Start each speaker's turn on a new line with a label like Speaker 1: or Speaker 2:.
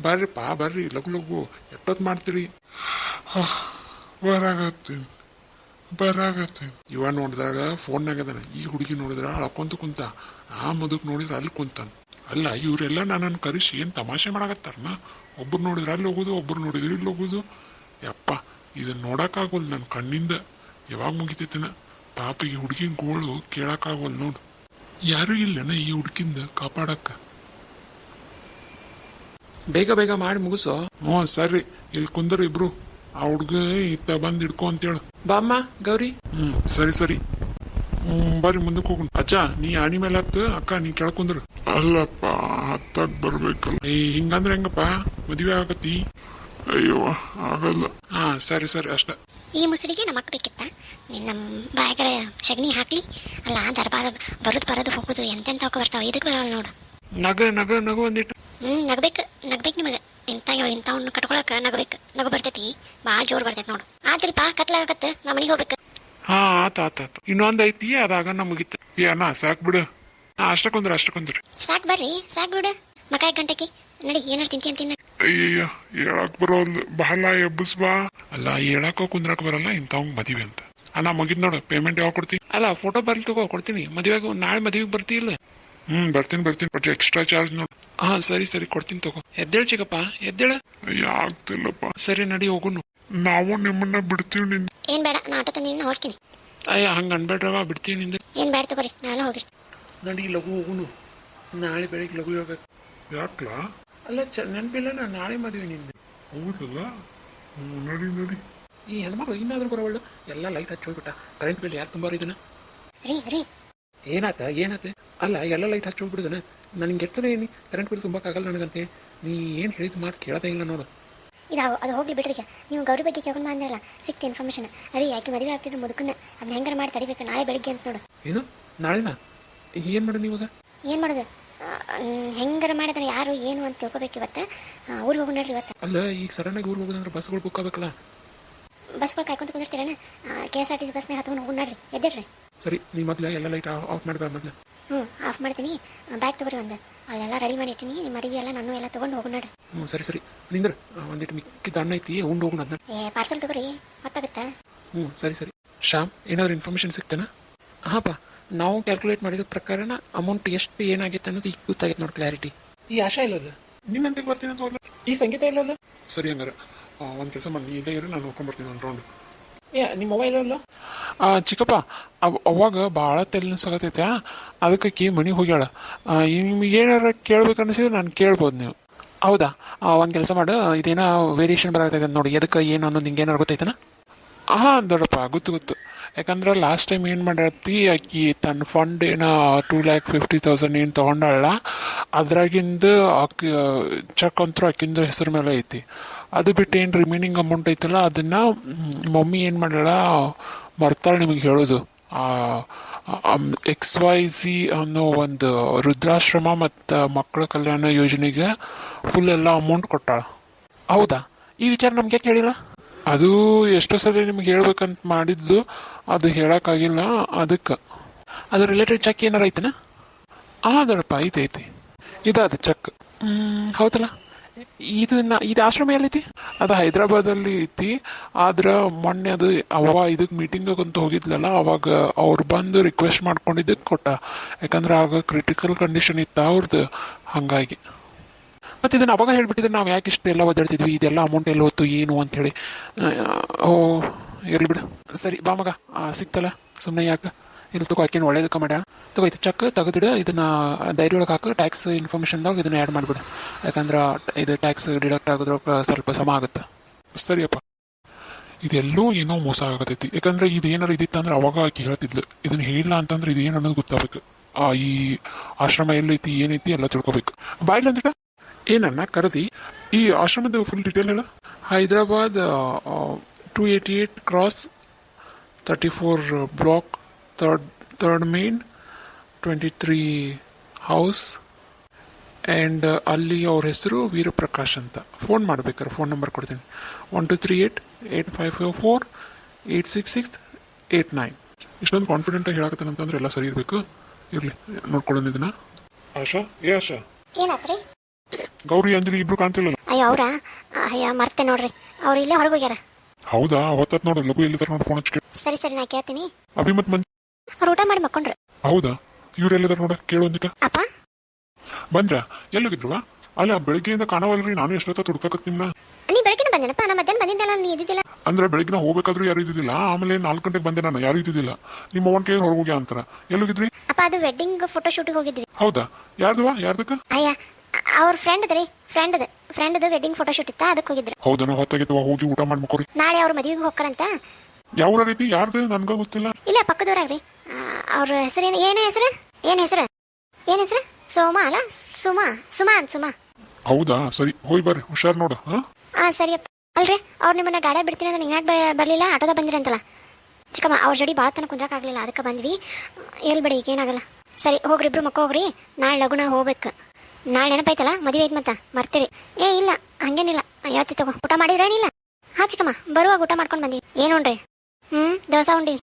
Speaker 1: ಬರ್ರಿಪ್ಪ ಬರ್ರಿ, ಲಗು ಲಗು ಎಷ್ಟೊತ್ತು ಮಾಡ್ತೀರಿ? ಬರಾಗತ್ತೀನಿ ಇವ ನೋಡಿದಾಗ ಫೋನ್ನಾಗ ಅದಾನ. ಈ ಹುಡುಗಿ ನೋಡಿದ್ರ ಅಳ್ಕೊಂತ ಕುಂತ, ಆ ಮದುಕ್ ನೋಡಿದ್ರ ಅಲ್ಲಿ ಕುಂತಾನ. ಅಲ್ಲ ಇವರೆಲ್ಲ ನನ್ನನ್ನು ಕರೆಸಿ ಏನು ತಮಾಷೆ ಮಾಡಾಕತ್ತಾರನ? ಒಬ್ರು ನೋಡಿದ್ರೆ ಅಲ್ಲಿ ಹೋಗೋದು, ಒಬ್ರು ನೋಡಿದ್ರೆ ಇಲ್ಲಿ ಹೋಗೋದು. ಯಪ್ಪ, ಇದನ್ನ ನೋಡಕ್ಕಾಗೋಲ್ಲ ನನ್ನ ಕಣ್ಣಿಂದ. ಯಾವಾಗ ಮುಗಿತೈತಿನ ಪಾಪ ಈ ಹುಡುಗಿನ ಗೋಳು ಕೇಳಕ್ಕಾಗೋಲ್ಲ ನೋಡು. ಯಾರೂ ಇಲ್ಲನ ಈ ಹುಡುಗಿಂದ ಕಾಪಾಡಕ್ಕ. ಬೇಗ ಬೇಗ ಮಾಡಿ ಮುಗಿಸೋ. ಹ್ಞೂ ಸರಿ, ಇಲ್ಲಿ ಕುಂದ್ರ ಇಬ್ರು. ಆ ಹುಡ್ಗ ಇತ್ತ ಬಂದು ಹಿಡ್ಕೊ ಅಂತೇಳು. ಬಾಮ್ಮ ಗೌರಿ. ಸರಿ ಸರಿ. ಬರ್ರಿ ಮುಂದಕ್ಕೆ ಹೋಗೋಣ. ಅಜ್ಜ ನೀ ಆಣಿ ಮೇಲೆ ಹತ್ತು, ಅಕ್ಕ ನೀ ಕೇಳ್ಕೊಂಡ್ರ. ಅಲ್ಲಪ್ಪ, ಹತ್ತಾಗ ಬರ್ಬೇಕಲ್ಲ. ಹಿಂಗಂದ್ರೆ ಹೆಂಗಪ್ಪ, ಮದುವೆ ಆಗತ್ತಿ? ಅಯ್ಯೋ ಆಗಲ್ಲ. ಹಾ ಸರಿ ಸರಿ ಅಷ್ಟ.
Speaker 2: ಈ ಮುಸುಡಿಗೆ ನಮ್ಮ ಅಕ್ಕ ಬೇಕಿತ್ತ? ನಮ್ಮ ಬಾಯಗರ ಶಗಣಿ ಹಾಕ್ಲಿ. ಅಲ್ಲ ದರ್ಬಾರ ಬರೋದು ಹೋಗೋದು ಎಂತೆಂತವಕ್ಕೆ ಬರ್ತಾವ, ಇದಕ್ಕೆ ಬರಲ್ಲ ನೋಡು.
Speaker 1: ನಗು ಒಂದಿಟ್ಟು.
Speaker 2: ನಗ್ಬೇಕು ನಿಮಗೆ. ಇಂಥವ್ನ ಕಟ್ಕೊಳಕ ನಗು ಬರ್ತೈತಿ, ಭಾಳ ಜೋರು ಬರ್ತೈತಿ ನೋಡು. ಆದ್ರಿಪ್ಪ ಕತ್ಲಾಗತ್ತ, ನಾ ಮನೆಗೆ ಹೋಗ್ಬೇಕು.
Speaker 1: ಹಾ ಆತ ಇನ್ನೊಂದ್ ಐತಿ, ಅದಾಗ ಮುಗಿತ. ಅಣ್ಣ ಸಾಕ್ ಬಿಡು. ಅಷ್ಟ ಕುಂದ್ರಿ
Speaker 2: ಸಾಕ್ ಬಿಡು. ಮಕ ಗಂಟೆಗೆ ನಡಿ, ಏನಾರು ತಿಂತೀನಿ.
Speaker 1: ಅಯ್ಯಯ್ಯ ಹೇಳಕ್ ಬರೋಲ್ಲ, ಬಹಳ ಎಬ್ಬಸ್ ಬಾ. ಅಲ್ಲ ಹೇಳಕ ಕುಂದ್ರಕ್ ಬರಲ್ಲ, ಇಂಥವ್ ಮದುವೆ ಅಂತ. ನಾ ಮುಗಿದ್ ನೋಡು. ಪೇಮೆಂಟ್ ಯಾವಾಗ ಕೊಡ್ತೀನಿ? ಅಲ್ಲ ಫೋಟೋ ಬರ್ಲಿ ತಗೋ, ಕೊಡ್ತೀನಿ. ಮದುವೆಗೆ ನಾಳೆ ಮದುವೆಗೆ ಬರ್ತಿ ಇಲ್ಲ? ಬರ್ತೀನಿ ಬಟ್ ಎಕ್ಸ್ಟ್ರಾ ಚಾರ್ಜ್ ನೋಡು. ಹಾ ಸರಿ ಕೊಡ್ತೀನಿ ತಗೋ. ಎದ್ದೇಳ ಚಿಕ್ಕಪ್ಪ, ಎದ್ದೇಳ. ಆಗ್ತಿಲ್ಲಪ್ಪ. ಸರಿ ನಡಿ ಹೋಗುನು. ನಾವು ನಿಮ್ಮನ್ನ ಬಿಡ್ತೀವಿ. ನಿಂದ
Speaker 2: ಏನ್ ಬೇಡ, ನಾ ಆಟೋ ತಂದಿನ ಹೋಗ್ತೀನಿ.
Speaker 1: ಅಯ್ಯ ಹಂಗ ಅನ್ಬೇಡ್ರವ, ಬಿಡ್ತೀವಿ ನಿಂದ.
Speaker 2: ಏನ್ ಬೇಡ ತಗೋರಿ, ನಾಳೆ ಹೋಗಿರ್ತೀನಿ.
Speaker 1: ನಡಿ ಲಘು ಹೋಗುನು, ನಾಳೆ ಬೆಳಿಗ್ಗೆ ಲಘು ಹೇಳ್ಬೇಕು. ಯಾಕ್ಲಾ? ಅಲ್ಲ ನೆನಪಿಲ್ಲ, ನಾಳೆ ಮದುವೆ ನಿಂದ. ಹೌದಲ್ಲ, ನಡಿ. ಈ ಹೆಣ್ಮಕ್ಳು ಇನ್ನಾದ್ರೂ ಬರೋವಳ್ಳು. ಎಲ್ಲ ಲೈಟ್ ಹಚ್ಚಿ ಹೋಗ್ಬಿಟ್ಟ. ಕರೆಂಟ್ ಬಿಲ್ ಯಾರು ತುಂಬಾರ ಇದನ್ನ?
Speaker 2: ರೀ
Speaker 1: ಏನಾತ? ಅಲ್ಲ ಎಲ್ಲ ಲೈಟ್ ಹಚ್ಚಿ ಹೋಗ್ಬಿಡುದನ. ನನಗೆ ಎತ್ತದ ಏನಿ ಕರೆಂಟ್ ಬಿಲ್ ತುಂಬಕ್ಕಾಗಲ್ಲ ನನಗಂತೆ. ನೀ ಏನು ಹೇಳಿದ ಮಾತು ಕೇಳೋದೇ ಇಲ್ಲ ನೋಡು.
Speaker 2: ಅದು ಹೋಗ್ಲಿ ಬಿಡ್ರಿ. ನೀವು ಗೌರಿ ಬಗ್ಗೆ ಕೇಳ್ಕೊಂಡು ಬಂದ್ರಲ್ಲ, ಸಿಕ್ತ ಇನ್ಫಾರ್ಮೇಶನ್. ಅರಿ ಯಾಕೆ ಮದುವೆ ಆಗ್ತಿದ್ರು ಮುದುಕನ್ನ, ಅದನ್ನ ಹೆಂಗಾರ ಮಾಡಿ ತಡಿಬೇಕು. ನಾಳೆ ಬೆಳಿಗ್ಗೆ ಅಂತ ನೋಡು.
Speaker 1: ಏನು ನಾಳೆನಾ? ಏನು ಮಾಡೋದು ಇವಾಗ?
Speaker 2: ಏನು ಮಾಡೋದು? ಹೆಂಗಾರ ಮಾಡಿದ್ರೆ ಯಾರು ಏನು ಅಂತ ತಿಳ್ಕೊಬೇಕು. ಇವತ್ತು ಊರಿಗೆ ಹೋಗಿ ನೋಡ್ರಿ. ಇವತ್ತು
Speaker 1: ಅಲ್ಲ ಈಗ ಸಡನ್ನಾಗಿ ಊರಿಗೆ ಹೋಗೋದಂದ್ರೆ ಬಸ್ಗಳು ಬುಕ್ ಆಗಬೇಕಲ್ಲ.
Speaker 2: ಬಸ್ಗಳು ಕಾಯ್ಕೊಂತ ಕುದಿರ್ತೀರಣ್ಣ. KSRTC ಬಸ್ ಮೇಲೆ ಹತ್ಕೊಂಡು ಹೋಗಿ ನೋಡ್ರಿ. ಎದ್ದೇಳ್ರಿ.
Speaker 1: ಸರಿ, ನೀ ಮೊದಲು ಎಲ್ಲ ಲೈಟ್ ಆಫ್ ಮಾಡ್ಬೇಡ ಮೊದಲು.
Speaker 2: ಆಫ್ ಮಾಡ್ತೀನಿ. ಬ್ಯಾಗ್ ತಗೋರಿ ಒಂದು. ಅಲ್ಲೆಲ್ಲ ರೆಡಿ ಮಾಡಿ ಇಟ್ಟಿನಿ. ನಿಮ್ಮ ಅರಿವಿ ಎಲ್ಲ ನಾನು ಎಲ್ಲ ತೊಗೊಂಡು ಹೋಗಿ ನೋಡ್ರಿ.
Speaker 1: ಸರಿ ನಿಂದ್ರ ಒಂದಿಟ್ಟು ಮಿಕ್ಕಿದ ಅನ್ನ ಐತಿ, ಉಂಡು ಹೋಗೋಣ ಅದನ್ನ.
Speaker 2: ಪಾರ್ಸಲ್ ತಗೋರಿ, ಹೊತ್ತಾಗುತ್ತಾ?
Speaker 1: ಸರಿ. ಶ್ಯಾಮ್, ಏನಾದ್ರು ಇನ್ಫಾರ್ಮೇಶನ್ ಸಿಗ್ತಾನ? ಹಾಪ, ನಾವು ಕ್ಯಾಲ್ಕುಲೇಟ್ ಮಾಡಿದ ಪ್ರಕಾರನ ಅಮೌಂಟ್ ಎಷ್ಟು ಏನಾಗೈತೆ ಅನ್ನೋದು ಈಗ ಗೊತ್ತಾಗೈತೆ ನೋಡಿ, ಕ್ಲಾರಿಟಿ. ಈ ಆಶಾ ಇಲ್ಲಲ್ಲ, ನಿನ್ನಂತೆ ಬರ್ತೀನಿ ಅಂತ ಹೋಗ್ಲ. ಈ ಸಂಗೀತ ಇಲ್ಲಲ್ಲ. ಸರಿ ಹಂಗಾರ ಒಂದು ಕೆಲಸ ಮಾಡಿ, ನೀ ಇದೇ ಇರೋ, ನಾನು ನೋಡ್ಕೊಂಡ್ಬರ್ತೀನಿ ಒಂದು ರೌಂಡ್. ನಿಮ್ಮ ಮೊಬೈಲ್ ಇಲ್ಲ? ಚಿಕ್ಕಪ್ಪ, ಅವಾಗ ಭಾಳ ತೆಲಿಸಾಗತೈತೆ, ಅದಕ್ಕೆ ಮನೆಗೆ ಹೋಗ್ಯಾಳ. ನಿಮ್ಗೆ ಏನಾರ ಕೇಳ್ಬೇಕು ಅನಿಸಿದ್ರೆ ನಾನು ಕೇಳ್ಬೋದು ನೀವು. ಹೌದಾ? ಒಂದು ಕೆಲಸ ಮಾಡು, ಇದೇನೋ ವೇರಿಯೇಷನ್ ಬರಾಗ್ತೈತೆ ನೋಡಿ, ಎದಕ್ಕೆ ಏನು ಅನ್ನೋದು ನಿಂಗೆ ಏನಾರು ಗೊತ್ತೈತನ? ದೊಡ್ಡಪ್ಪ ಗೊತ್ತು. ಯಾಕಂದ್ರೆ ಲಾಸ್ಟ್ ಟೈಮ್ ಏನು ಮಾಡಿರತ್ತಿ, ಆಕಿ ತನ್ನ ಫಂಡ್ ಏನೋ 2,50,000 ಏನು ತೊಗೊಂಡಾಳ. ಅದ್ರಾಗಿಂದ ಆಕಿ ಚೆಕ್ ಅಂತೂ ಆಕಿಂದು ಹೆಸರು ಮೇಲೆ ಐತಿ. ಅದು ಬಿಟ್ಟು ಏನು ರಿಮೈನಿಂಗ್ ಅಮೌಂಟ್ ಐತಲ್ಲ, ಅದನ್ನು ಮಮ್ಮಿ ಏನು ಮಾಡಾಳ ಮರ್ತಾಳೆ ನಿಮಗೆ ಹೇಳೋದು. XYZ ಅನ್ನೋ ಒಂದು ವೃದ್ಧಾಶ್ರಮ ಮತ್ತು ಮಕ್ಕಳ ಕಲ್ಯಾಣ ಯೋಜನೆಗೆ ಫುಲ್ ಎಲ್ಲ ಅಮೌಂಟ್ ಕೊಟ್ಟಾಳ. ಹೌದಾ? ಈ ವಿಚಾರ ನಮಗೆ ಕೇಳಿಲ್ಲ. ಅದು ಎಷ್ಟೋ ಸಲ ನಿಮ್ಗೆ ಹೇಳ್ಬೇಕಂತ ಮಾಡಿದ್ದು, ಅದು ಹೇಳೋಕ್ಕಾಗಿಲ್ಲ. ಅದಕ್ಕೆ ಅದು ರಿಲೇಟೆಡ್ ಚೆಕ್ ಏನಾರ ಐತನ? ದೊಡ್ಡಪ್ಪ ಐತಿ. ಇದಾದ ಚೆಕ್. ಹೌದಲ್ಲ. ಇದು ಆಶ್ರಮ ಎಲ್ಲೈತಿ? ಅದು ಹೈದ್ರಾಬಾದಲ್ಲಿ ಐತಿ. ಆದ್ರೆ ಮೊನ್ನೆ ಅದು ಇದಕ್ಕೆ ಮೀಟಿಂಗಂತ ಹೋಗಿದ್ಲಲ್ಲ, ಅವಾಗ ಅವ್ರು ಬಂದು ರಿಕ್ವೆಸ್ಟ್ ಮಾಡ್ಕೊಂಡಿದ್ದಕ್ಕೆ ಕೊಟ್ಟ. ಯಾಕಂದ್ರೆ ಆಗ ಕ್ರಿಟಿಕಲ್ ಕಂಡೀಷನ್ ಇತ್ತು ಅವ್ರದ್ದು, ಹಾಗಾಗಿ. ಮತ್ತು ಇದನ್ನು ಅವಾಗ ಹೇಳ್ಬಿಟ್ಟಿದ್ರೆ ನಾವು ಯಾಕೆ ಇಷ್ಟು ಎಲ್ಲ ಒದ್ದಾಡ್ತಿದ್ವಿ, ಇದೆಲ್ಲ ಅಮೌಂಟ್ ಎಲ್ಲ ಹೊತ್ತು ಏನು ಅಂಥೇಳಿ. ಇರಲಿ ಬಿಡು. ಸರಿ ಬಾ ಮಗ, ಸಿಕ್ತಲ್ಲ, ಸುಮ್ಮನೆ ಯಾಕೆ ಇಲ್ಲಿ ತಗೋ. ಆಕೇನು ಒಳ್ಳೇದಕ್ಕೆ ಮಾಡ್ಯಾಳ. ತಗೋಯ್ತು ಚೆಕ್ ತೆಗೆದಿಡು. ಇದನ್ನು ಡೈರಿ ಒಳಗೆ ಹಾಕು. ಟ್ಯಾಕ್ಸ್ ಇನ್ಫಾರ್ಮೇಷನ್ದಾಗ ಇದನ್ನು ಆ್ಯಡ್ ಮಾಡಿಬಿಡು. ಯಾಕಂದ್ರೆ ಇದು ಟ್ಯಾಕ್ಸ್ ಡಿಡಕ್ಟ್ ಆಗೋದ್ರೊಳಗೆ ಸ್ವಲ್ಪ ಸಮ ಆಗುತ್ತೆ. ಸರಿಯಪ್ಪ. ಇದೆಲ್ಲೂ ಏನೋ ಮೋಸ ಆಗತೈತಿ. ಯಾಕಂದ್ರೆ ಇದು ಏನಾರು ಇದಿತ್ತು ಅಂದ್ರೆ ಅವಾಗ ಆಕೆ ಹೇಳ್ತಿದ್ಲು. ಇದನ್ನು ಹೇಳಿಲ್ಲ ಅಂತಂದ್ರೆ ಇದು ಏನು ಅನ್ನೋದು ಗೊತ್ತಾಗಬೇಕು. ಈ ಆಶ್ರಮ ಎಲ್ಲೈತಿ, ಏನೈತಿ ಎಲ್ಲ ತಿಳ್ಕೊಬೇಕು. ಬಾಯ್ಲಿ ಅಂದಿಟ ಏನನ್ನ ಕರೆದಿ ಈ ಆಶ್ರಮದ ಫುಲ್ ಡೀಟೇಲ್ ಹೇಳ. Hyderabad 288 cross 34 block, third main 23 house. And ಅಲ್ಲಿ ಅವ್ರ ಹೆಸರು ವೀರಪ್ರಕಾಶ್ ಅಂತ. ಫೋನ್ ಮಾಡ್ಬೇಕಾರೆ ಫೋನ್ ನಂಬರ್ ಕೊಡ್ತೀನಿ, 1238-8504-866-89. ಇಷ್ಟೊಂದು ಕಾನ್ಫಿಡೆಂಟಾಗಿ ಹೇಳಕತ್ತಾನಂತಂದ್ರೆ ಎಲ್ಲ ಸರಿ ಇರಬೇಕು. ಇರಲಿ, ನೋಡ್ಕೊಳ್ಳೋದು ಇದನ್ನ. ಆಶಾ, ಆಶಾ,
Speaker 2: ಏನಾತ್ರಿ?
Speaker 1: ಗೌರಿ ಅಂಜಲಿ ಇಬ್ರು ಕಾಣ್ತಿಲ್ಲ.
Speaker 2: ಅಯ್ಯೋ ಅವ್ರಾ ಅಯ್ಯ ಮರ್ತೆ ನೋಡ್ರಿ ಅವ್ರು ಇಲ್ಲೇ ಹೊರಗೆ ಹೋಗ್ಯಾರ.
Speaker 3: ಹೌದಾ ಅವತ್ತತ್ ನೋಡು ಲಘು ಎಲ್ಲಿದಾರ ನೋಡು ಫೋನ್ ಹಚ್ಚಿ.
Speaker 2: ಸರಿ ಸರಿ ನಾ ಕೇಳ್ತೀನಿ.
Speaker 3: ಅಭಿ ಮತ್ ಮಂಜು
Speaker 2: ಅವ್ರು ಊಟ ಮಾಡಿ ಮಕ್ಕೊಂಡ್ರು.
Speaker 3: ಹೌದಾ ಇವ್ರು ಎಲ್ಲಿದಾರ ನೋಡ ಕೇಳು ಒಂದಿಟ.
Speaker 2: ಅಪ್ಪ
Speaker 3: ಬಂದ್ರ ಎಲ್ಲೋಗಿದ್ರುವ? ಅಲ್ಲ ಬೆಳಗ್ಗೆಯಿಂದ ಕಾಣವಲ್ರಿ, ನಾನು ಎಷ್ಟೊತ್ತ ತುಡ್ಕಕತ್ ನಿಮ್ನ.
Speaker 2: ನೀ ಬೆಳಗ್ಗೆ ಬಂದೇನಪ್ಪ, ನಾ ಮಧ್ಯಾಹ್ನ ಬಂದಿದ್ದಲ್ಲ, ನೀ ಇದ್ದಿದ್ದಿಲ್ಲ.
Speaker 3: ಅಂದ್ರೆ ಬೆಳಗ್ಗೆ ನಾ ಹೋಗ್ಬೇಕಾದ್ರೂ ಯಾರು ಇದ್ದಿದ್ದಿಲ್ಲ, ಆಮೇಲೆ 4 ಗಂಟೆಗೆ ಬಂದೆ ನಾನು, ಯಾರು ಇದ್ದಿದ್ದಿಲ್ಲ. ನಿಮ್ಮ ಅವನ್ ಕೈ ಹೊರಗೆ ಹೋಗ್ಯಾ ಅಂತಾರ. ಎಲ್ಲೋಗಿದ್ರಿ?
Speaker 2: ಅಪ್ಪ ಅದು ವೆಡ್ಡಿಂಗ್ ಫೋಟೋ ಶೂಟಿಗೆ ಹೋಗಿದ್ವಿ.
Speaker 3: ಹೌದಾ ಯಾರ್ದಕ್ಕ?
Speaker 2: ಅಯ್ಯ ಅವ್ರ ಫ್ರೆಂಡ್ದು ಫ್ರೆಂಡ್ದು ವೆಡ್ಡಿಂಗ್ ಫೋಟೋ ಶೂಟ್ ಇತ್ತ, ಅದಕ್ಕೆ ಹೋಗಿದ್ರು.
Speaker 3: ಹೌದಾ ನಾವು ಹೊತ್ತಾಗಿತ್ತು, ಹೋಗಿ ಊಟ ಮಾಡಿ ಮಕ್ಕೋರಿ.
Speaker 2: ನಾಳೆ ಅವ್ರ ಮದುವೆಗೆ ಹೋಗ್ತಾರಂತ.
Speaker 3: ಯಾವ ಊರಾಗೈತಿ ಯಾರ್ದು ನನ್ಗ ಗೊತ್ತಿಲ್ಲ.
Speaker 2: ಇಲ್ಲ ಪಕ್ಕದೂರಾಗ್ರಿ. ಅವ್ರ ಹೆಸರೇನು, ಏನ್ ಹೆಸರು ಸೋಮಾ ಅಲ್ಲ ಸುಮಾ.
Speaker 3: ಹೌದಾ ಸರಿ ಹೋಗಿ ಬರ್ರಿ, ಹುಷಾರ್ ನೋಡು.
Speaker 2: ಸರಿಯಪ್ಪ. ಅಲ್ರಿ ಅವ್ರು ನಿಮ್ಮನ್ನ ಗಾಡಿ ಬಿಡ್ತೀನಿ ಅಂದ್ರೆ ನೀವು ಯಾಕೆ ಬರಲಿಲ್ಲ? ಆಟೋದ ಬಂದಿರಂತಲ್ಲ ಚಿಕ್ಕಮ್ಮ. ಅವ್ರ ಜಡಿ ಭಾಳ ತನಕ ಕುಂದ್ರಕ್ಕಾಗಲಿಲ್ಲ, ಅದಕ್ಕೆ ಬಂದ್ವಿ. ಹೇಳ್ಬೇಡಿ ಈಗ ಏನಾಗಲ್ಲ. ಸರಿ ಹೋಗ್ರಿ, ಇಬ್ರು ಮಕ್ಕ ಹೋಗ್ರಿ. ನಾಳೆ ಲಗುನ ಹೋಗ್ಬೇಕು. ನಾಳೆ ನೆನಪಾಯ್ತಲ್ಲ ಮದುವೆ ಐತೆ ಮತ್ತ ಮರ್ತೀರಿ. ಇಲ್ಲ ಹಂಗೇನಿಲ್ಲ, ಯಾವತ್ತಿ ತಗೋ. ಊಟ ಮಾಡಿದ್ರೇನಿಲ್ಲ? ಚಿಕ್ಕಮ್ಮ ಬರುವಾಗ ಊಟ ಮಾಡ್ಕೊಂಡು ಬಂದೀವಿ. ಏನು ನೋಡ್ರಿ? ದೋಸೆ ಉಂಡಿವಿ.